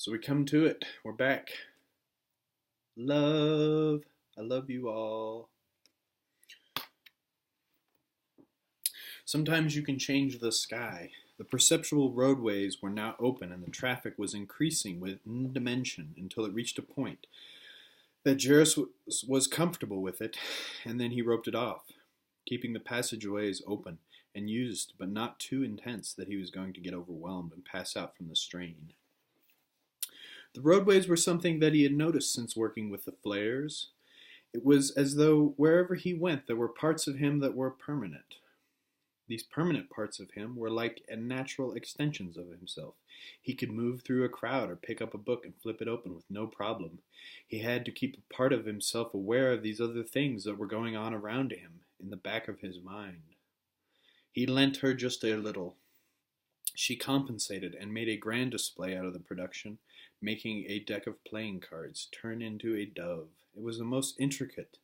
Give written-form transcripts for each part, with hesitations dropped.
So we come to it. We're back. Love. I love you all. Sometimes you can change the sky. The perceptual roadways were now open and the traffic was increasing within dimension until it reached a point that Jarrus was comfortable with it, and then he roped it off, keeping the passageways open and used, but not too intense that he was going to get overwhelmed and pass out from the strain. The roadways were something that he had noticed since working with the flares. It was as though wherever he went there were parts of him that were permanent. These permanent parts of him were like natural extensions of himself. He could move through a crowd or pick up a book and flip it open with no problem. He had to keep a part of himself aware of these other things that were going on around him in the back of his mind. He lent her just a little. She compensated and made a grand display out of the production, making a deck of playing cards turn into a dove. It was the most intricate,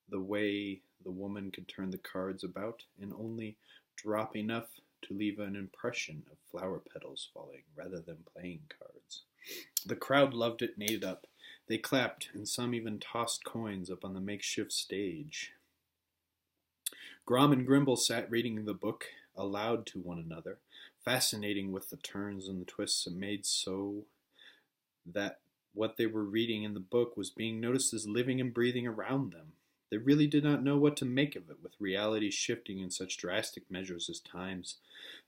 the way the woman could turn the cards about and only drop enough to leave an impression of flower petals falling rather than playing cards. The crowd loved it and ate it up. They clapped, and some even tossed coins up on the makeshift stage. Grom and Grimble sat reading the book aloud to one another, fascinating with the turns and the twists it made, so that what they were reading in the book was being noticed as living and breathing around them. They really did not know what to make of it, with reality shifting in such drastic measures as times.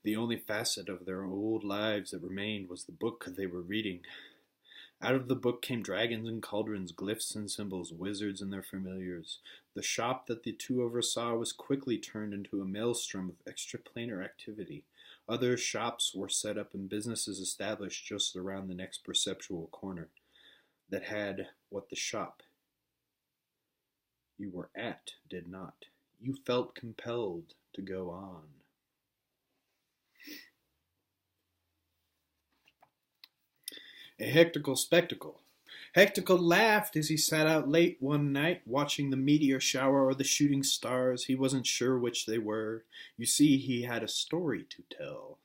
The only facet of their old lives that remained was the book they were reading. Out of the book came dragons and cauldrons, glyphs and symbols, wizards and their familiars. The shop that the two oversaw was quickly turned into a maelstrom of extraplanar activity. Other shops were set up and businesses established just around the next perceptual corner that had what the shop you were at did not. You felt compelled to go on. A hectical spectacle. Hectical laughed as he sat out late one night, watching the meteor shower or the shooting stars. He wasn't sure which they were. You see, he had a story to tell.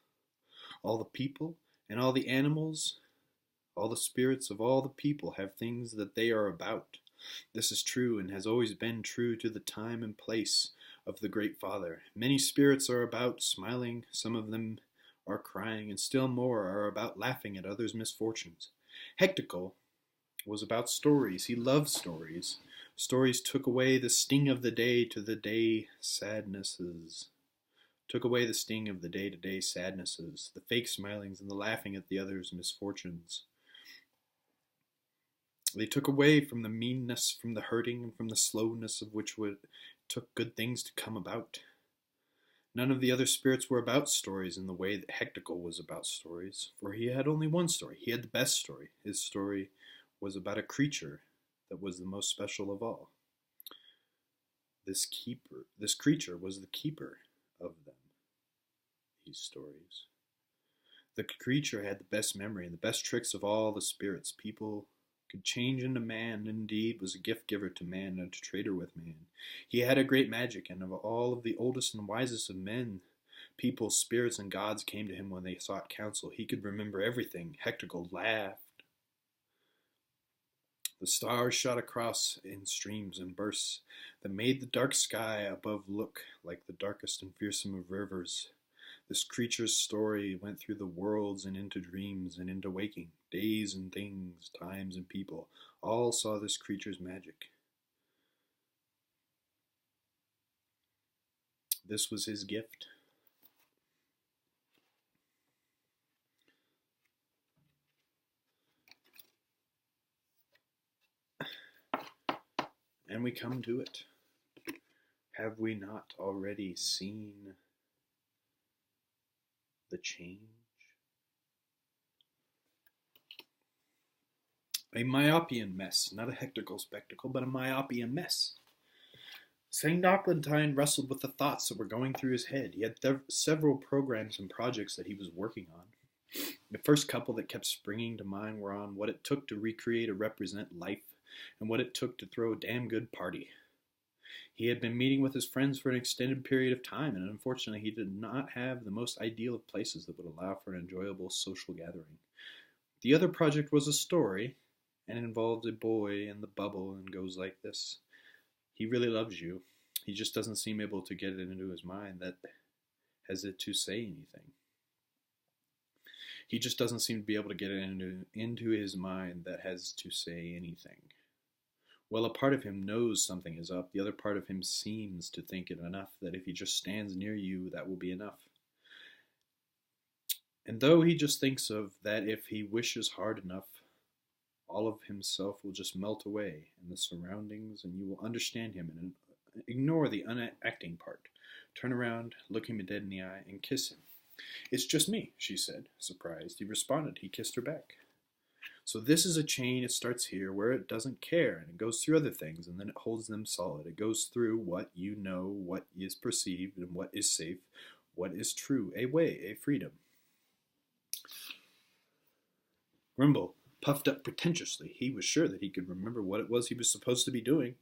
All the people and all the animals, all the spirits of all the people have things that they are about. This is true and has always been true to the time and place of the Great Father. Many spirits are about smiling, some of them are crying, and still more are about laughing at others' misfortunes. Hectical was about stories. He loved stories. Stories took away the sting of the day to the day sadnesses. Took away the sting of the day-to-day sadnesses, the fake smilings and the laughing at the others' misfortunes. They took away from the meanness, from the hurting, and from the slowness of which it took good things to come about. None of the other spirits were about stories in the way that Hectical was about stories, for he had only one story. He had the best story. His story was about a creature that was the most special of all. This creature was the keeper of them, these stories. The creature had the best memory and the best tricks of all the spirits. People could change into man, and indeed was a gift giver to man and a trader with man. He had a great magic, and of all of the oldest and wisest of men, people, spirits, and gods came to him when they sought counsel. He could remember everything. Hectical laughed. The stars shot across in streams and bursts that made the dark sky above look like the darkest and fearsome of rivers. This creature's story went through the worlds and into dreams and into waking. Days and things, times and people, all saw this creature's magic. This was his gift. And we come to it. Have we not already seen the change? A myopian mess, not a hectical spectacle, but a myopian mess. Sangdoclentine wrestled with the thoughts that were going through his head. He had several programs and projects that he was working on. The first couple that kept springing to mind were on what it took to recreate or represent life, and what it took to throw a damn good party. He had been meeting with his friends for an extended period of time, and unfortunately he did not have the most ideal of places that would allow for an enjoyable social gathering. The other project was a story, and involved a boy in the bubble and goes like this. He really loves you. He just doesn't seem able to get it into his mind that has it to say anything. He just doesn't seem to be able to get it into his mind that has to say anything. Well, a part of him knows something is up. The other part of him seems to think it enough that if he just stands near you, that will be enough. And though he just thinks of that if he wishes hard enough, all of himself will just melt away in the surroundings, and you will understand him and ignore the unacting part. Turn around, look him dead in the eye, and kiss him. It's just me, she said, surprised. He responded. He kissed her back. So this is a chain. It starts here where it doesn't care, and it goes through other things, and then it holds them solid. It goes through what you know, what is perceived, and what is safe, what is true, a way, a freedom. Grimble puffed up pretentiously. He was sure that he could remember what it was he was supposed to be doing.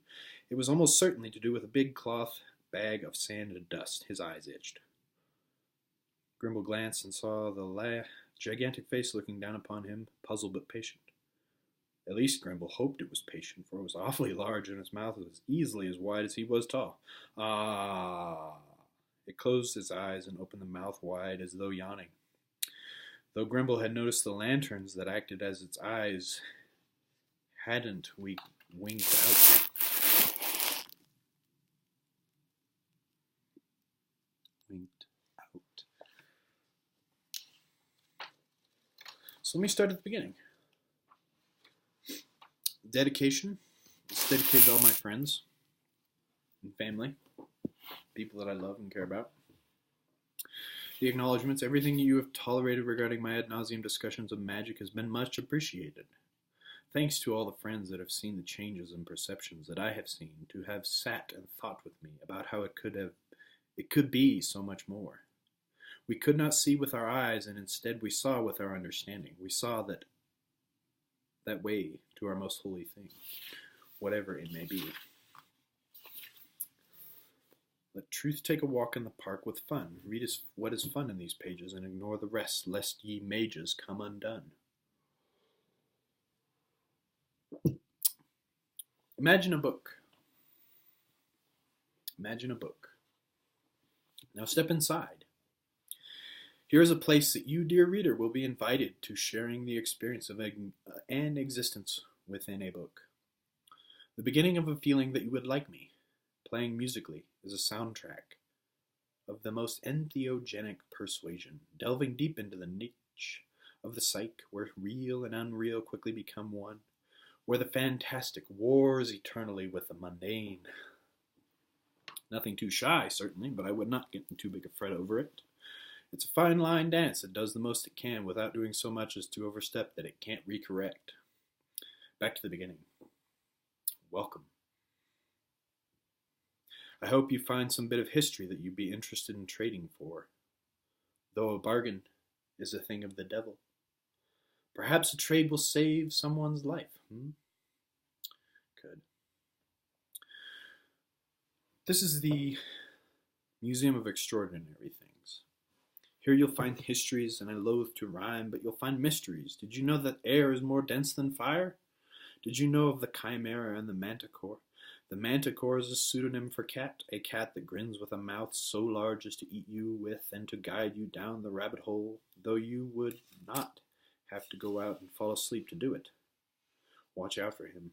It was almost certainly to do with a big cloth bag of sand and dust. His eyes itched. Grimble glanced and saw the gigantic face looking down upon him, puzzled but patient. At least Grimble hoped it was patient, for it was awfully large, and his mouth was easily as wide as he was tall. Ah! It closed its eyes and opened the mouth wide as though yawning. Though Grimble had noticed the lanterns that acted as its eyes hadn't winked out. So let me start at the beginning. Dedication. It's dedicated to all my friends and family, people that I love and care about. The acknowledgments, everything you have tolerated regarding my ad nauseum discussions of magic has been much appreciated. Thanks to all the friends that have seen the changes and perceptions that I have seen, to have sat and thought with me about how it could be so much more. We could not see with our eyes, and instead we saw with our understanding. We saw that way to our most holy thing, whatever it may be. Let truth take a walk in the park with fun. Read what is fun in these pages, and ignore the rest, lest ye mages come undone. Imagine a book. Imagine a book. Now step inside. Here is a place that you, dear reader, will be invited to sharing the experience of an existence within a book. The beginning of a feeling that you would like me. Playing musically is a soundtrack of the most entheogenic persuasion, delving deep into the niche of the psyche, where real and unreal quickly become one, where the fantastic wars eternally with the mundane. Nothing too shy, certainly, but I would not get in too big a fret over it. It's a fine line dance that does the most it can without doing so much as to overstep that it can't recorrect. Back to the beginning. Welcome. I hope you find some bit of history that you'd be interested in trading for, though a bargain is a thing of the devil. Perhaps a trade will save someone's life. Could. This is the Museum of Extraordinary Things. Here you'll find histories, and I loathe to rhyme, but you'll find mysteries. Did you know that air is more dense than fire? Did you know of the chimera and the manticore? The manticore is a pseudonym for cat, a cat that grins with a mouth so large as to eat you with and to guide you down the rabbit hole, though you would not have to go out and fall asleep to do it. Watch out for him.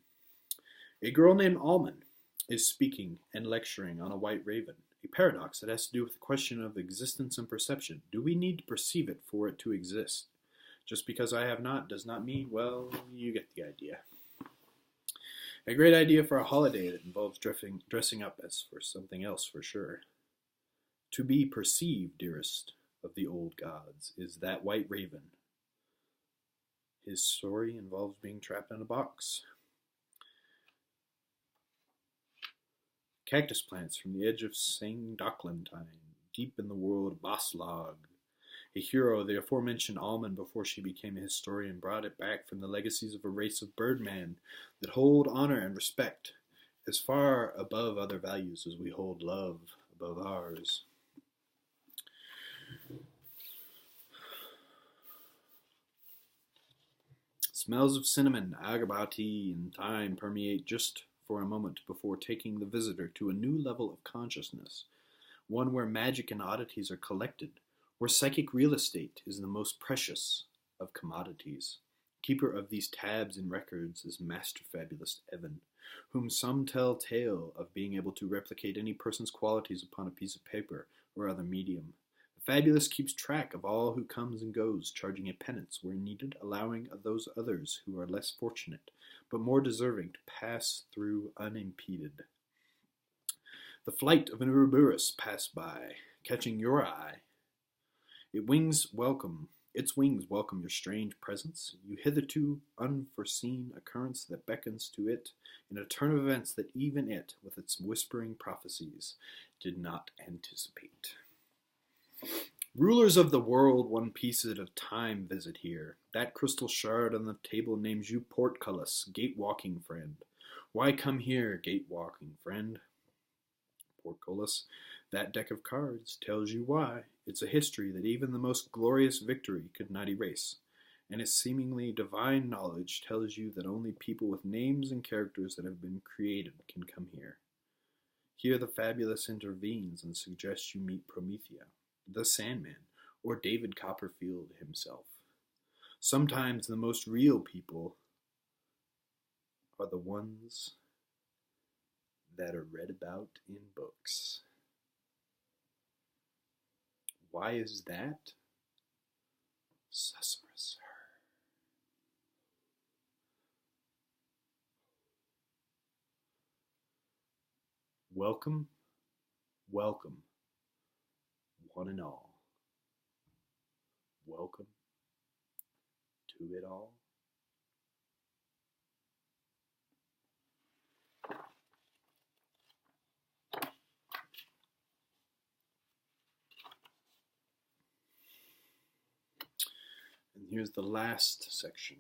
A girl named Almond is speaking and lecturing on a white raven, a paradox that has to do with the question of existence and perception. Do we need to perceive it for it to exist? Just because I have not does not mean, well, you get the idea. A great idea for a holiday that involves dressing up as for something else for sure. To be perceived, dearest of the old gods, is that white raven. His story involves being trapped in a box. Cactus plants from the edge of Sangdoclentine, deep in the world of Boslog. A hero, the aforementioned Almond, before she became a historian, brought it back from the legacies of a race of birdmen that hold honor and respect as far above other values as we hold love above ours. Smells of cinnamon, agabati, and thyme permeate just for a moment before taking the visitor to a new level of consciousness, one where magic and oddities are collected, where psychic real estate is the most precious of commodities. Keeper of these tabs and records is Master Fabulist Evan, whom some tell tale of being able to replicate any person's qualities upon a piece of paper or other medium. The Fabulist keeps track of all who comes and goes, charging a penance where needed, allowing those others who are less fortunate, but more deserving, to pass through unimpeded. The flight of an Ouroboros passed by, catching your eye. Its wings welcome your strange presence, you hitherto unforeseen occurrence that beckons to it in a turn of events that even it, with its whispering prophecies, did not anticipate. Rulers of the world, one piece at a time visit here. That crystal shard on the table names you portcullis, gate-walking friend. Why come here, gate-walking friend? Portcullis, that deck of cards tells you why. It's a history that even the most glorious victory could not erase, and its seemingly divine knowledge tells you that only people with names and characters that have been created can come here. Here the Fabulous intervenes and suggests you meet Promethea, the Sandman, or David Copperfield himself. Sometimes the most real people are the ones that are read about in books. Why is that? Susurrus. Welcome, welcome, one and all. Welcome to it all. And here's the last section.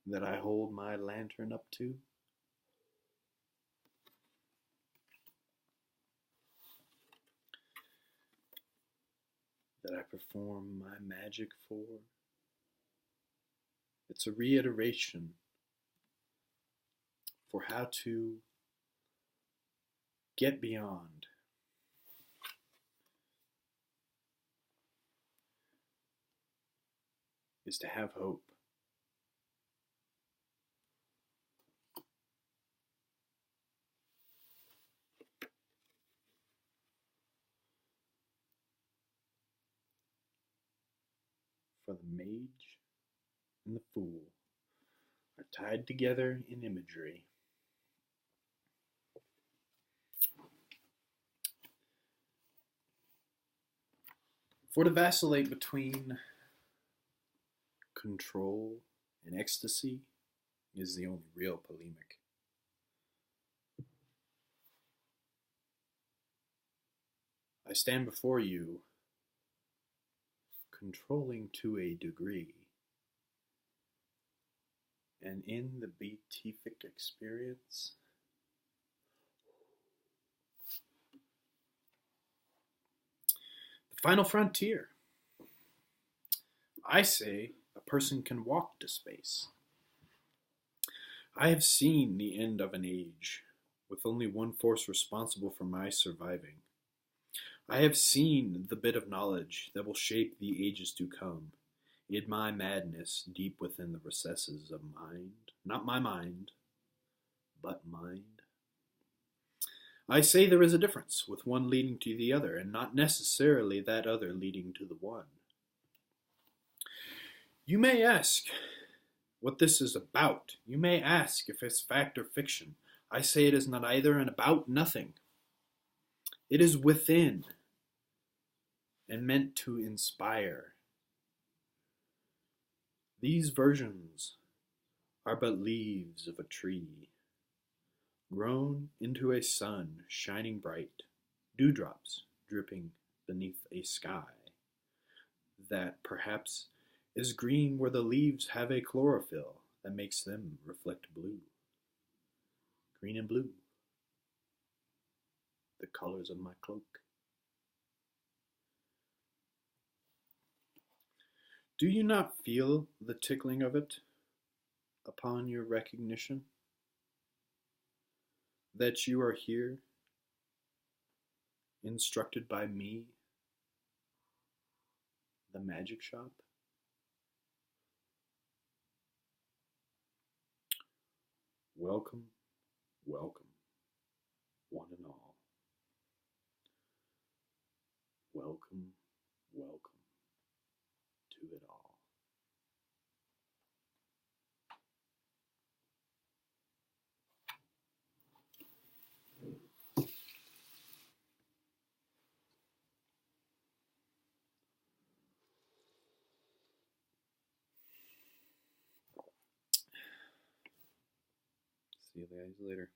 That I hold my lantern up to. That I perform my magic for. It's a reiteration for how to get beyond is to have hope. For the mage and the fool are tied together in imagery. For to vacillate between control and ecstasy is the only real polemic. I stand before you, controlling to a degree, and in the beatific experience, the final frontier. I say a person can walk to space. I have seen the end of an age, with only one force responsible for my surviving. I have seen the bit of knowledge that will shape the ages to come, in my madness deep within the recesses of mind, not my mind, but mind. I say there is a difference, with one leading to the other, and not necessarily that other leading to the one. You may ask what this is about. You may ask if it's fact or fiction. I say it is not either and about nothing. It is within and meant to inspire. These versions are but leaves of a tree, grown into a sun shining bright, dewdrops dripping beneath a sky that perhaps is green where the leaves have a chlorophyll that makes them reflect blue. Green and blue. the colors of my cloak. Do you not feel the tickling of it upon your recognition that you are here, instructed by me, the magic shop? Welcome, welcome, one and all. Welcome, welcome to it all. See you guys later.